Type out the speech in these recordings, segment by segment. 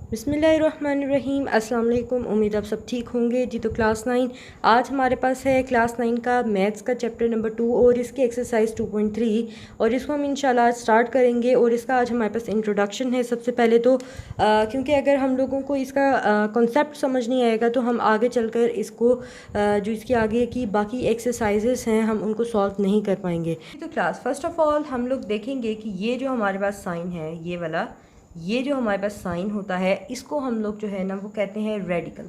बिस्मिल्लाहिर्रहमानिर्रहीम। अस्सलाम वालेकुम। उम्मीद आप सब ठीक होंगे जी। तो क्लास 9 आज हमारे पास है क्लास 9 का मैथ्स का चैप्टर नंबर 2 और इसकी एक्सरसाइज 2.3 और इसको हम इंशाल्लाह आज स्टार्ट करेंगे। और इसका आज हमारे पास इंट्रोडक्शन है। सबसे पहले तो क्योंकि अगर हम लोगों को इसका कॉन्सेप्ट समझ नहीं आएगा तो हम आगे चलकर इसको जो इसकी आगे की बाकी एक्सरसाइजेस हैं हम उनको सॉल्व नहीं कर पाएंगे। तो क्लास फर्स्ट ऑफ़ ऑल हम लोग देखेंगे कि ये जो हमारे पास साइन है ये वाला, ये जो हमारे पास साइन होता है इसको हम लोग जो है ना वो कहते हैं रेडिकल।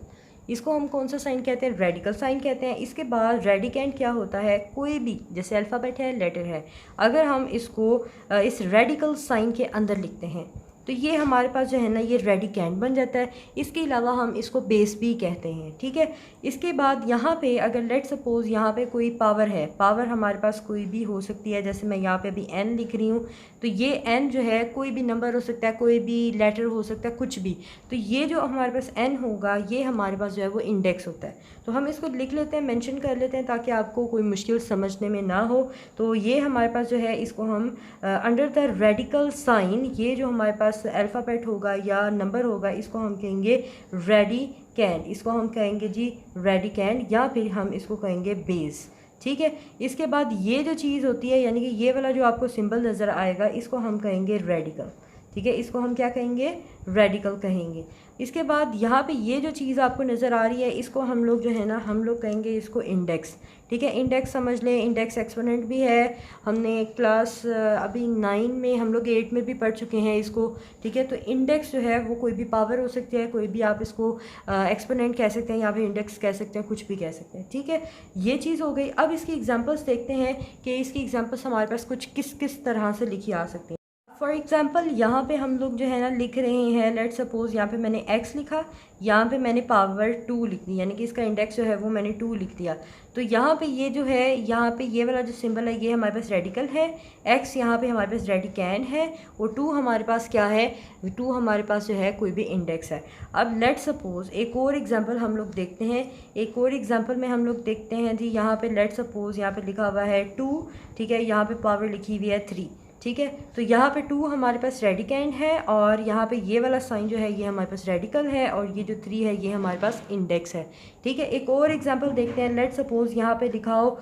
इसको हम कौन सा साइन कहते हैं? रेडिकल साइन कहते हैं। इसके बाद रेडिकेंट क्या होता है? कोई भी जैसे अल्फ़ाबेट है, लेटर है, अगर हम इसको इस रेडिकल साइन के अंदर लिखते हैं तो ये हमारे पास जो है ना ये रेडिकेंट बन जाता है। इसके अलावा हम इसको बेस भी कहते हैं, ठीक है। इसके बाद यहाँ पे अगर लेट सपोज़ यहाँ पे कोई पावर है, पावर हमारे पास कोई भी हो सकती है, जैसे मैं यहाँ पे अभी n लिख रही हूँ तो ये n जो है कोई भी नंबर हो सकता है, कोई भी लेटर हो सकता है, कुछ भी। तो ये जो हमारे पास n होगा ये हमारे पास जो है वो इंडेक्स होता है। तो हम इसको लिख लेते हैं, मेंशन कर लेते हैं ताकि आपको कोई मुश्किल समझने में ना हो। तो ये हमारे पास जो है इसको हम अंडर द रेडिकल साइन, ये जो हमारे पास अल्फ़ाबेट होगा या नंबर होगा इसको हम कहेंगे रेडिकेंट। इसको हम कहेंगे जी रेडिकेंट या फिर हम इसको कहेंगे बेस, ठीक है। इसके बाद ये जो चीज़ होती है यानी कि ये वाला जो आपको सिंबल नज़र आएगा इसको हम कहेंगे रेडिकल, ठीक है। इसको हम क्या कहेंगे? रेडिकल कहेंगे। इसके बाद यहाँ पे ये जो चीज़ आपको नज़र आ रही है इसको हम लोग जो है ना हम लोग कहेंगे इसको इंडेक्स, ठीक है। इंडेक्स समझ लें, इंडेक्स एक्सपोनेंट भी है। हमने क्लास अभी 9 में, हम लोग 8 में भी पढ़ चुके हैं इसको, ठीक है। तो इंडेक्स जो है वो कोई भी पावर हो सकती है, कोई भी आप इसको एक्सपोनेंट कह सकते हैं या फिर इंडेक्स कह सकते हैं, कुछ भी कह सकते हैं, ठीक है। ये चीज़ हो गई। अब इसकी एग्जांपल्स देखते हैं कि इसकी एग्जांपल्स हमारे पास कुछ किस किस तरह से लिखी आ सकती हैं। फॉर एग्ज़ाम्पल यहाँ पे हम लोग जो है ना लिख रहे हैं, लेट सपोज़ यहाँ पे मैंने x लिखा, यहाँ पे मैंने पावर 2 लिख दी, यानी कि इसका इंडेक्स जो है वो मैंने 2 लिख दिया। तो यहाँ पे ये जो है, यहाँ पे ये वाला जो सिंबल है ये हमारे पास रेडिकल है, x यहाँ पे हमारे पास रेडिकैन है और 2 हमारे पास क्या है? 2 हमारे पास जो है कोई भी इंडेक्स है। अब लेट सपोज़ एक और एग्जाम्पल हम लोग देखते हैं। एक और एग्जाम्पल में हम लोग देखते हैं जी, यहाँ पे लेट सपोज़ यहाँ पे लिखा हुआ है 2, ठीक है। यहाँ पे पावर लिखी हुई है 3, ठीक है। तो यहाँ पे 2 हमारे पास रेडिकेंट है और यहाँ पे ये वाला साइन जो है ये हमारे पास रेडिकल है और ये जो 3 है ये हमारे पास इंडेक्स है, ठीक है। एक और एग्जांपल देखते हैं। लेट सपोज़ यहाँ पे लिखा हो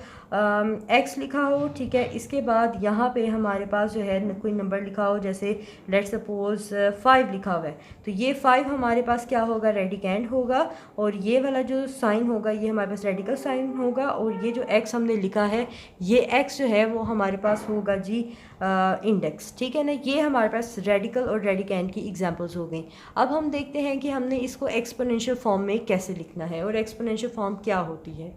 x लिखा हो, ठीक है। इसके बाद यहाँ पे हमारे पास जो है कोई नंबर लिखा हो, जैसे लेट सपोज़ 5 लिखा हुआ है। तो ये 5 हमारे पास क्या होगा? रेडिकेंट होगा और ये वाला जो साइन होगा ये हमारे पास रेडिकल साइन होगा और ये जो x हमने लिखा है ये x जो है वो हमारे पास होगा जी इंडेक्स, ठीक है ना। ये हमारे पास रेडिकल और रेडिकेंट की एग्जांपल्स हो गई। अब हम देखते हैं कि हमने इसको एक्सपोनेंशियल फॉर्म में कैसे लिखना है और एक्सपोनेंशियल फॉर्म क्या होती है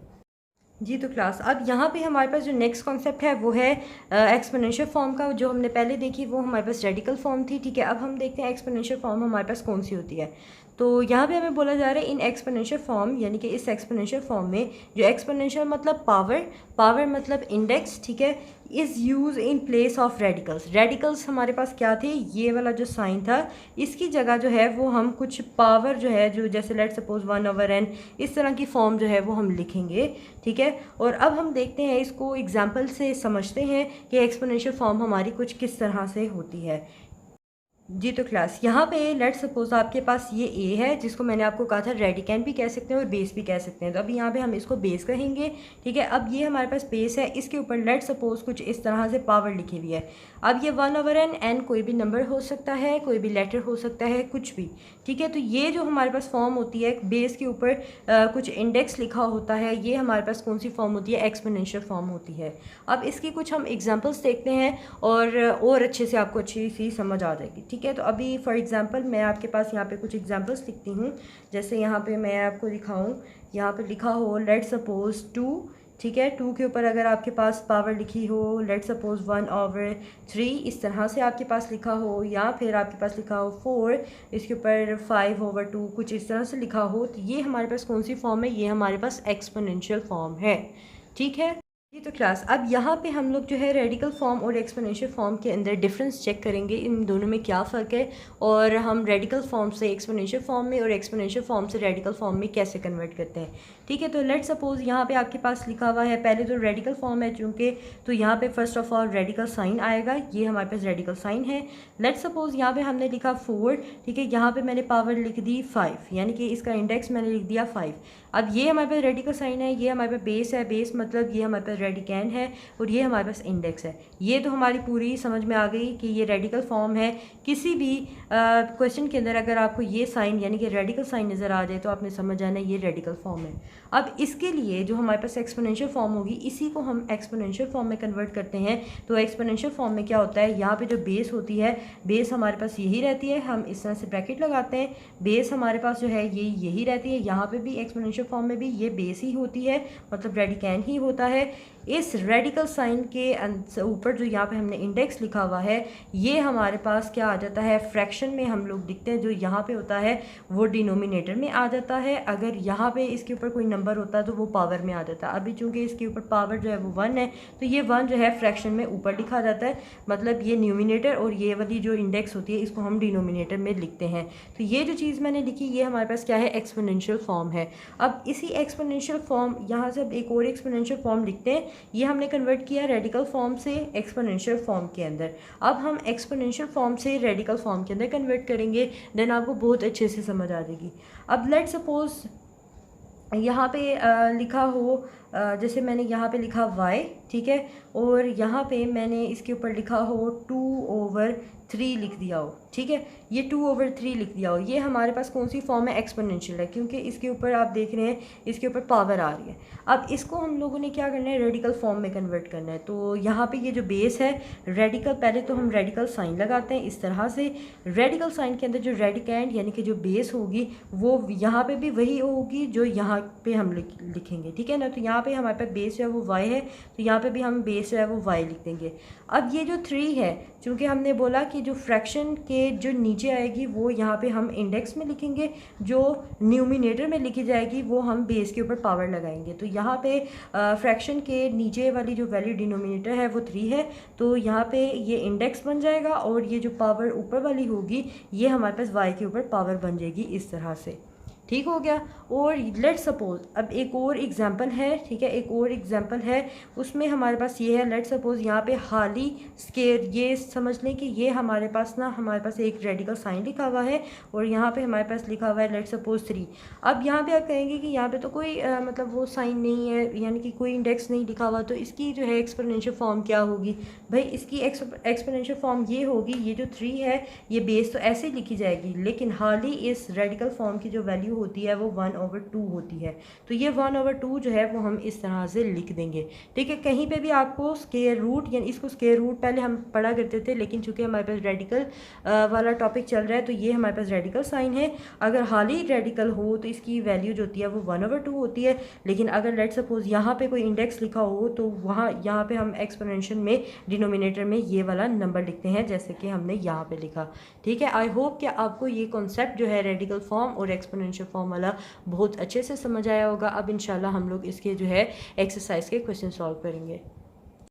जी। तो क्लास अब यहाँ पे हमारे पास जो नेक्स्ट कॉन्सेप्ट है वो है एक्सपोनेंशियल फॉर्म का। जो हमने पहले देखी वो हमारे पास रेडिकल फॉर्म थी, ठीक है। अब हम देखते हैं एक्सपोनेंशियल फॉर्म हमारे पास कौन सी होती है। तो यहाँ पे हमें बोला जा रहा है इन एक्सपोनेंशियल फॉर्म, यानी कि इस एक्सपोनेंशियल फॉर्म में जो एक्सपोनेंशियल मतलब पावर, पावर मतलब इंडेक्स, ठीक है, is use in place of radicals. Radicals हमारे पास क्या थे? ये वाला जो साइन था इसकी जगह जो है वो हम कुछ पावर जो है, जो जैसे लेट सपोज 1/n इस तरह की फॉर्म जो है वो हम लिखेंगे, ठीक है। और अब हम देखते हैं इसको एग्जाम्पल से समझते हैं कि एक्सपोनेंशियल फॉर्म हमारी कुछ किस तरह से होती है जी। तो क्लास यहाँ पे लेट सपोज आपके पास ये a है जिसको मैंने आपको कहा था रेडिकेंट भी कह सकते हैं और बेस भी कह सकते हैं। तो अभी यहाँ पे हम इसको बेस कहेंगे, ठीक है। अब ये हमारे पास बेस है, इसके ऊपर लेट सपोज कुछ इस तरह से पावर लिखी हुई है। अब ये 1/n, n कोई भी नंबर हो सकता है, कोई भी लेटर हो सकता है, कुछ भी, ठीक है। तो ये जो हमारे पास फॉर्म होती है बेस के ऊपर कुछ इंडेक्स लिखा होता है, ये हमारे पास कौन सी फॉर्म होती है? एक्सपोनेंशियल फॉर्म होती है। अब इसकी कुछ हम एग्जाम्पल्स देखते हैं और अच्छे से आपको अच्छी सी समझ आ जाएगी, ठीक है। तो अभी फॉर एग्जांपल मैं आपके पास यहाँ पे कुछ एग्जांपल्स लिखती हूँ। जैसे यहाँ पे मैं आपको दिखाऊँ, यहाँ पे लिखा हो लेट सपोज 2, ठीक है। 2 के ऊपर अगर आपके पास पावर लिखी हो लेट सपोज 1/3 इस तरह से आपके पास लिखा हो, या फिर आपके पास लिखा हो 4, इसके ऊपर 5/2 कुछ इस तरह से लिखा हो, तो ये हमारे पास कौन सी फॉर्म है? ये हमारे पास एक्सपोनेंशियल फॉर्म है, ठीक है। ये तो क्लास, अब यहाँ पे हम लोग जो है रेडिकल फॉर्म और एक्सपोनेंशियल फॉर्म के अंदर डिफरेंस चेक करेंगे, इन दोनों में क्या फ़र्क है और हम रेडिकल फॉर्म से एक्सपोनेंशियल फॉर्म में और एक्सपोनेंशियल फॉर्म से रेडिकल फॉर्म में कैसे कन्वर्ट करते हैं। ठीक है, तो लेट्स सपोज यहाँ पे आपके पास लिखा हुआ है, पहले तो रेडिकल फॉर्म है चूँकि, तो यहाँ पे first of all radical sign आएगा, ये हमारे पास रेडिकल साइन है। लेट्स सपोज यहाँ पे हमने लिखा 4, ठीक है, यहाँ पे मैंने पावर लिख दी 5, यानी कि इसका इंडेक्स मैंने लिख दिया 5। अब ये हमारे पास रेडिकल साइन है, ये हमारे पास बेस है, बेस मतलब ये हमारे पास रेडिकैन है और ये हमारे पास इंडेक्स है। ये तो हमारी पूरी समझ में आ गई कि ये रेडिकल फॉर्म है। किसी भी क्वेश्चन के अंदर अगर आपको ये साइन यानी कि रेडिकल साइन नज़र आ जाए तो आपने समझ जाना ये रेडिकल फॉर्म है। अब इसके लिए जो हमारे पास एक्सपोनेंशियल फॉर्म होगी, इसी को हम एक्सपोनेंशियल फॉर्म में कन्वर्ट करते हैं। तो एक्सपोनेंशियल फॉर्म में क्या होता है, यहाँ पे जो बेस होती है, बेस हमारे पास यही रहती है, हम इस तरह से ब्रैकेट लगाते हैं, बेस हमारे पास जो है ये यही रहती है। यहाँ पे भी एक्सपोनेंशियल फॉर्म में भी ये बेस ही होती है, मतलब रेडिकैन ही होता है। इस रेडिकल साइन के ऊपर जो यहाँ पे हमने इंडेक्स लिखा हुआ है, ये हमारे पास क्या आ जाता है, फ्रैक्शन में हम लोग लिखते हैं, जो यहाँ पे होता है वो डिनोमिनेटर में आ जाता है। अगर यहाँ पे इसके ऊपर कोई नंबर होता है तो वो पावर में आ जाता है। अभी चूंकि इसके ऊपर पावर जो है वो 1 है, तो ये 1 जो है फ्रैक्शन में ऊपर लिखा जाता है, मतलब ये न्यूमिनेटर और ये वाली जो इंडेक्स होती है इसको हम डिनोमिनेटर में लिखते हैं। तो ये जो चीज़ मैंने लिखी ये हमारे पास क्या है, एक्सपोनेंशियल फॉर्म है। अब इसी एक्सपोनेंशियल फॉर्म, यहाँ से अब एक और एक्सपोनेंशियल फॉर्म लिखते हैं, ये हमने कन्वर्ट किया रेडिकल फॉर्म से एक्सपोनेंशियल फॉर्म के अंदर। अब हम एक्सपोनेंशियल फॉर्म से रेडिकल फॉर्म के अंदर कन्वर्ट करेंगे, देन आपको बहुत अच्छे से समझ आ जाएगी। अब लेट सपोज यहाँ पे लिखा हो, जैसे मैंने यहाँ पे लिखा y, ठीक है, और यहाँ पे मैंने इसके ऊपर लिखा हो 2/3 लिख दिया हो, ठीक है, ये 2/3 लिख दिया हो। ये हमारे पास कौन सी फॉर्म है, एक्सपोनेंशियल है, क्योंकि इसके ऊपर आप देख रहे हैं इसके ऊपर पावर आ रही है। अब इसको हम लोगों ने क्या करना है, रेडिकल फॉर्म में कन्वर्ट करना है। तो यहाँ पे ये जो बेस है रेडिकल, पहले तो हम रेडिकल साइन लगाते हैं इस तरह से। रेडिकल साइन के अंदर जो रेडिकैंड यानी कि जो बेस होगी वो यहाँ पे भी वही होगी जो यहाँ पे हम लिखेंगे, ठीक है ना। तो यहाँ पे हमारे पास बेस जो है वो y है, तो यहाँ पे भी हम बेस जो है वो y लिख देंगे। अब ये जो 3 है, चूँकि हमने बोला कि जो फ्रैक्शन के जो नीचे आएगी वो यहाँ पे हम इंडेक्स में लिखेंगे, जो न्यूमिनेटर में लिखी जाएगी वो हम बेस के ऊपर पावर लगाएंगे। तो यहाँ पे फ्रैक्शन के नीचे वाली जो वैल्यू डिनोमिनेटर है वो 3 है, तो यहाँ पे ये इंडेक्स बन जाएगा और ये जो पावर ऊपर वाली होगी ये हमारे पास y के ऊपर पावर बन जाएगी इस तरह से। ठीक हो गया। और लेट सपोज अब एक और एग्जांपल है, ठीक है, एक और एग्जांपल है, उसमें हमारे पास ये है, लेट सपोज यहाँ पे हाली स्केयर, ये समझ लें कि ये हमारे पास एक रेडिकल साइन लिखा हुआ है और यहाँ पे हमारे पास लिखा हुआ है लेट सपोज 3। अब यहाँ पे आप कहेंगे कि यहाँ पे तो कोई मतलब वो साइन नहीं है, यानी कि कोई इंडेक्स नहीं लिखा हुआ, तो इसकी जो है एक्सपोनेंशियल फॉर्म क्या होगी। भाई इसकी एक्सपोनेंशियल फॉर्म ये होगी, ये जो 3 है ये बेस तो ऐसे ही लिखी जाएगी, लेकिन हाली इस रेडिकल फॉर्म की जो वैल्यू होती है वो 1/2 होती है। तो ये 1/2 जो है वो हम इस तरह से लिख देंगे, ठीक है। कहीं पे भी आपको स्क्वायर रूट, यानी इसको स्क्वायर रूट पहले हम पढ़ा करते थे, लेकिन चूंकि हमारे पास रेडिकल वाला टॉपिक चल रहा है तो ये हमारे पास रेडिकल साइन है। अगर हाली रेडिकल हो तो इसकी वैल्यू जो होती है वो 1/2 होती है, लेकिन अगर लेट सपोज यहाँ पे कोई इंडेक्स लिखा हो तो यहाँ पे हम एक्सपोनेंशियल में डिनोमिनेटर में ये वाला नंबर लिखते हैं, जैसे कि हमने यहाँ पे लिखा, ठीक है। आई होप कि आपको ये कॉन्सेप्ट जो है रेडिकल फॉर्म और एक्सपोनेंशियल फॉर्म वाला बहुत अच्छे से समझ आया होगा। अब इंशाल्लाह हम लोग इसके जो है एक्सरसाइज के क्वेश्चन सॉल्व करेंगे।